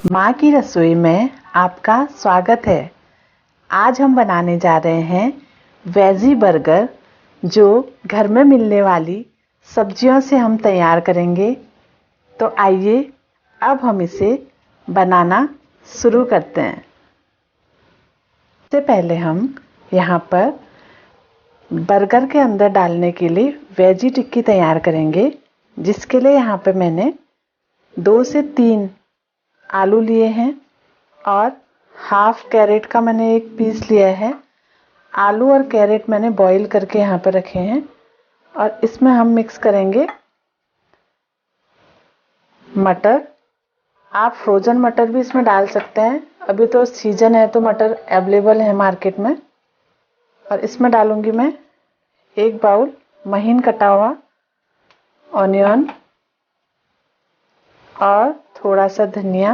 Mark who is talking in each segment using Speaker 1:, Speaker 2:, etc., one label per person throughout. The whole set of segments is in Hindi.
Speaker 1: माँ की रसोई में आपका स्वागत है। आज हम बनाने जा रहे हैं वेजी बर्गर, जो घर में मिलने वाली सब्जियों से हम तैयार करेंगे। तो आइए अब हम इसे बनाना शुरू करते हैं। सबसे पहले हम यहाँ पर बर्गर के अंदर डालने के लिए वेजी टिक्की तैयार करेंगे, जिसके लिए यहाँ पे मैंने 2 से 3 आलू लिए हैं और हाफ कैरेट का मैंने एक पीस लिया है। आलू और कैरेट मैंने बॉईल करके यहाँ पर रखे हैं और इसमें हम मिक्स करेंगे मटर। आप फ्रोज़न मटर भी इसमें डाल सकते हैं, अभी तो सीजन है तो मटर अवेलेबल है मार्केट में। और इसमें डालूंगी मैं 1 बाउल महीन कटा हुआ ऑनियन और थोड़ा सा धनिया,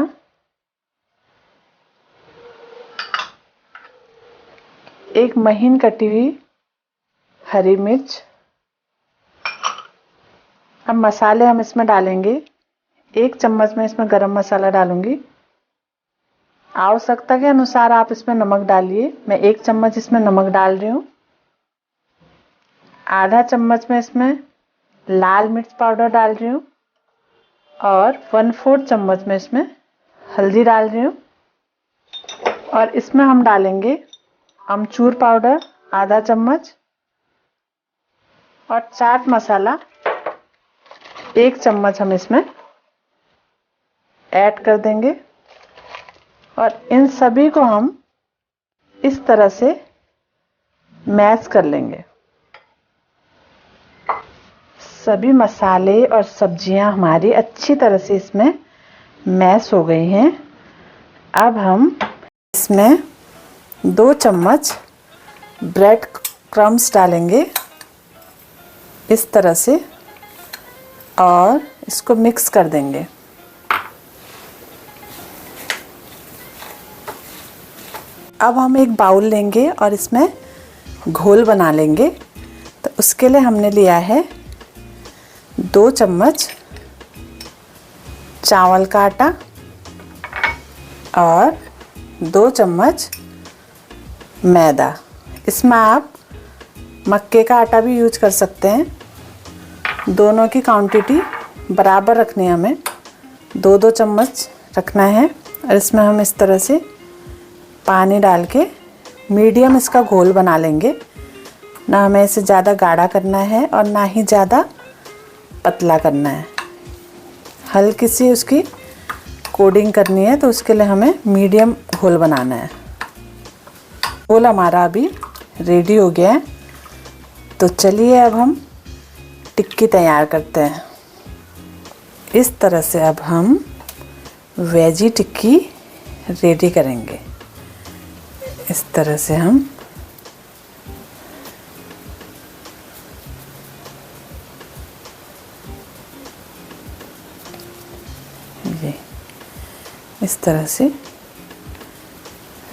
Speaker 1: 1 महीन कटी हुई हरी मिर्च। अब मसाले हम इसमें डालेंगे। 1 चम्मच में इसमें गरम मसाला डालूंगी। आवश्यकता के अनुसार आप इसमें नमक डालिए। मैं 1 चम्मच इसमें नमक डाल रही हूँ। आधा चम्मच में इसमें लाल मिर्च पाउडर डाल रही हूँ और 1/4 चम्मच में इसमें हल्दी डाल रही हूँ। और इसमें हम डालेंगे अमचूर पाउडर आधा चम्मच और चाट मसाला 1 चम्मच हम इसमें ऐड कर देंगे। और इन सभी को हम इस तरह से मैश कर लेंगे। सभी मसाले और सब्जियां हमारी अच्छी तरह से इसमें मैश हो गई हैं। अब हम इसमें 2 चम्मच ब्रेड क्रम्स डालेंगे इस तरह से और इसको मिक्स कर देंगे। अब हम एक बाउल लेंगे और इसमें घोल बना लेंगे। तो उसके लिए हमने लिया है 2 चम्मच चावल का आटा और 2 चम्मच मैदा। इसमें आप मक्के का आटा भी यूज कर सकते हैं। दोनों की क्वांटिटी बराबर रखनी है, हमें 2-2 चम्मच रखना है। और इसमें हम इस तरह से पानी डाल के मीडियम इसका घोल बना लेंगे। ना हमें इसे ज़्यादा गाढ़ा करना है और ना ही ज़्यादा पतला करना है। हल्की सी उसकी कोटिंग करनी है, तो उसके लिए हमें मीडियम घोल बनाना है। घोल हमारा अभी रेडी हो गया है। तो चलिए अब हम टिक्की तैयार करते हैं। इस तरह से अब हम वेजी टिक्की रेडी करेंगे। इस तरह से हम ये इस तरह से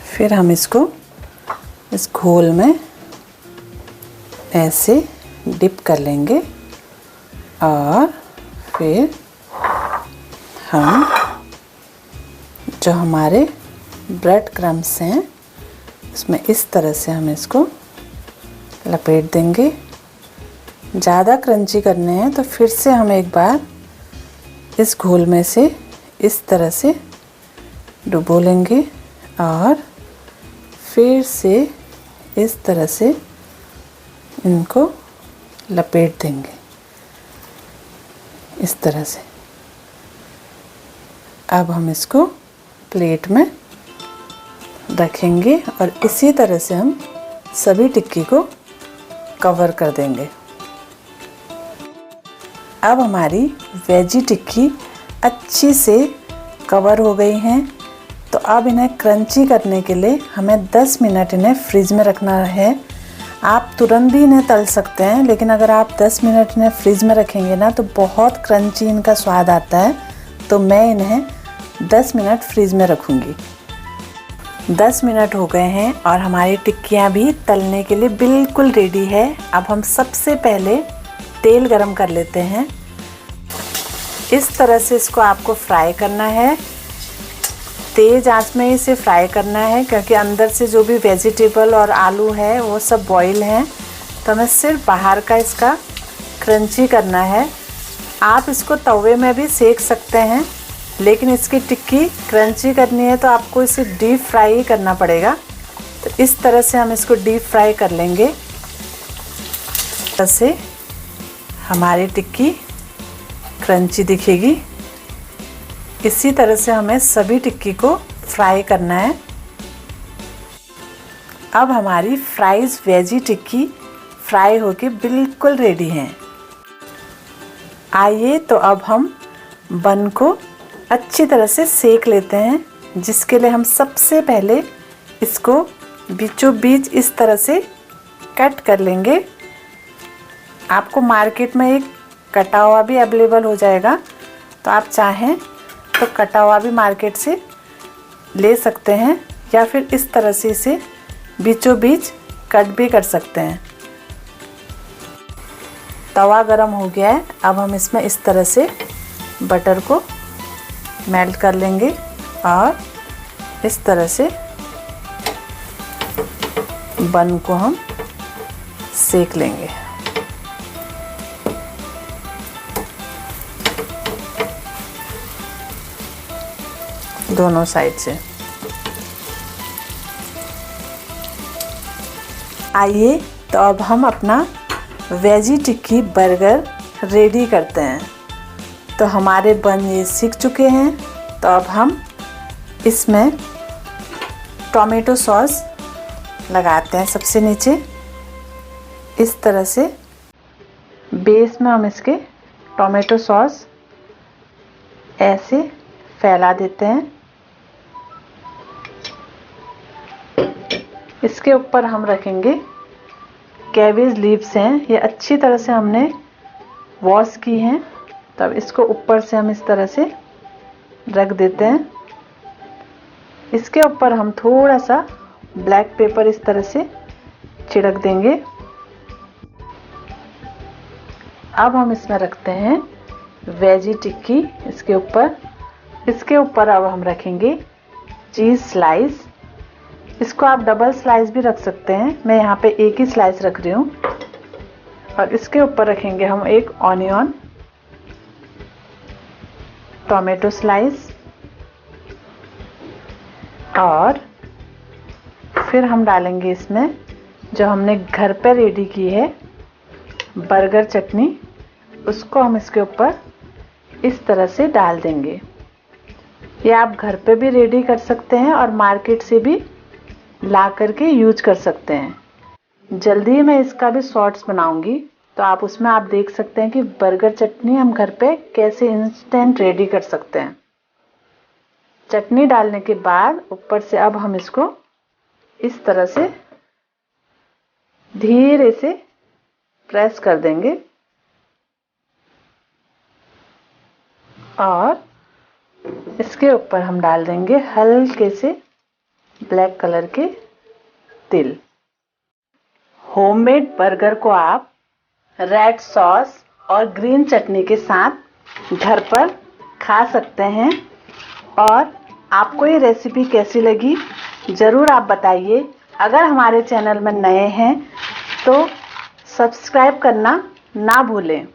Speaker 1: फिर हम इसको इस घोल में ऐसे डिप कर लेंगे और फिर हम जो हमारे ब्रेड क्रम्स हैं उसमें इस तरह से हम इसको लपेट देंगे। ज़्यादा क्रंची करने हैं तो फिर से हम एक बार इस घोल में से इस तरह से डुबो लेंगे और फिर से इस तरह से इनको लपेट देंगे इस तरह से। अब हम इसको प्लेट में रखेंगे और इसी तरह से हम सभी टिक्की को कवर कर देंगे। अब हमारी वेजी टिक्की अच्छी से कवर हो गई हैं। तो अब इन्हें क्रंची करने के लिए हमें 10 मिनट इन्हें फ्रिज में रखना है। आप तुरंत भी इन्हें तल सकते हैं, लेकिन अगर आप 10 मिनट इन्हें फ्रिज में रखेंगे ना तो बहुत क्रंची इनका स्वाद आता है। तो मैं इन्हें 10 मिनट फ्रिज में रखूँगी। 10 मिनट हो गए हैं और हमारी टिक्कियाँ भी तलने के लिए बिल्कुल रेडी है। अब हम सबसे पहले तेल गरम कर लेते हैं। इस तरह से इसको आपको फ्राई करना है तेज़ आंच में इसे फ्राई करना है, क्योंकि अंदर से जो भी वेजिटेबल और आलू है वो सब बॉईल हैं, तो हमें सिर्फ बाहर का इसका क्रंची करना है। आप इसको तवे में भी सेक सकते हैं, लेकिन इसकी टिक्की क्रंची करनी है तो आपको इसे डीप फ्राई ही करना पड़ेगा। तो इस तरह से हम इसको डीप फ्राई कर लेंगे। ऐसे हमारी टिक्की क्रंची दिखेगी। इसी तरह से हमें सभी टिक्की को फ्राई करना है। अब हमारी फ्राइज़ वेजी टिक्की फ्राई होके बिल्कुल रेडी हैं। आइए तो अब हम बन को अच्छी तरह से सेक लेते हैं, जिसके लिए हम सबसे पहले इसको बीचों बीच इस तरह से कट कर लेंगे। आपको मार्केट में एक कटा हुआ भी अवेलेबल हो जाएगा, तो आप चाहें तो कटा हुआ भी मार्केट से ले सकते हैं, या फिर इस तरह से इसे बीचों बीच कट भी कर सकते हैं। तवा गरम हो गया है। अब हम इसमें इस तरह से बटर को मेल्ट कर लेंगे और इस तरह से बन को हम सेक लेंगे। दोनों साइड से। आइए तो अब हम अपना वेजी टिक्की बर्गर रेडी करते हैं। तो हमारे बन ये सीख चुके हैं। तो अब हम इसमें टोमेटो सॉस लगाते हैं सबसे नीचे। इस तरह से बेस में हम इसके टोमेटो सॉस ऐसे फैला देते हैं। इसके ऊपर हम रखेंगे कैबेज लीव्स हैं, ये अच्छी तरह से हमने वॉश की हैं। तब इसको ऊपर से हम इस तरह से रख देते हैं। इसके ऊपर हम थोड़ा सा ब्लैक पेपर इस तरह से छिड़क देंगे। अब हम इसमें रखते हैं वेजी टिक्की इसके ऊपर। इसके ऊपर अब हम रखेंगे चीज़ स्लाइस। इसको आप डबल स्लाइस भी रख सकते हैं, मैं यहाँ पे एक ही स्लाइस रख रही हूँ। और इसके ऊपर रखेंगे हम एक ऑनियन, टोमेटो स्लाइस, और फिर हम डालेंगे इसमें जो हमने घर पर रेडी की है बर्गर चटनी, उसको हम इसके ऊपर इस तरह से डाल देंगे। ये आप घर पे भी रेडी कर सकते हैं और मार्केट से भी ला करके यूज कर सकते हैं। जल्दी ही मैं इसका भी शॉर्ट्स बनाऊंगी, तो आप उसमें आप देख सकते हैं कि बर्गर चटनी हम घर पे कैसे इंस्टेंट रेडी कर सकते हैं। चटनी डालने के बाद ऊपर से अब हम इसको इस तरह से धीरे से प्रेस कर देंगे और इसके ऊपर हम डाल देंगे हल्के से ब्लैक कलर के तिल। होममेड बर्गर को आप रेड सॉस और ग्रीन चटनी के साथ घर पर खा सकते हैं। और आपको ये रेसिपी कैसी लगी ज़रूर आप बताइए। अगर हमारे चैनल में नए हैं तो सब्सक्राइब करना ना भूलें।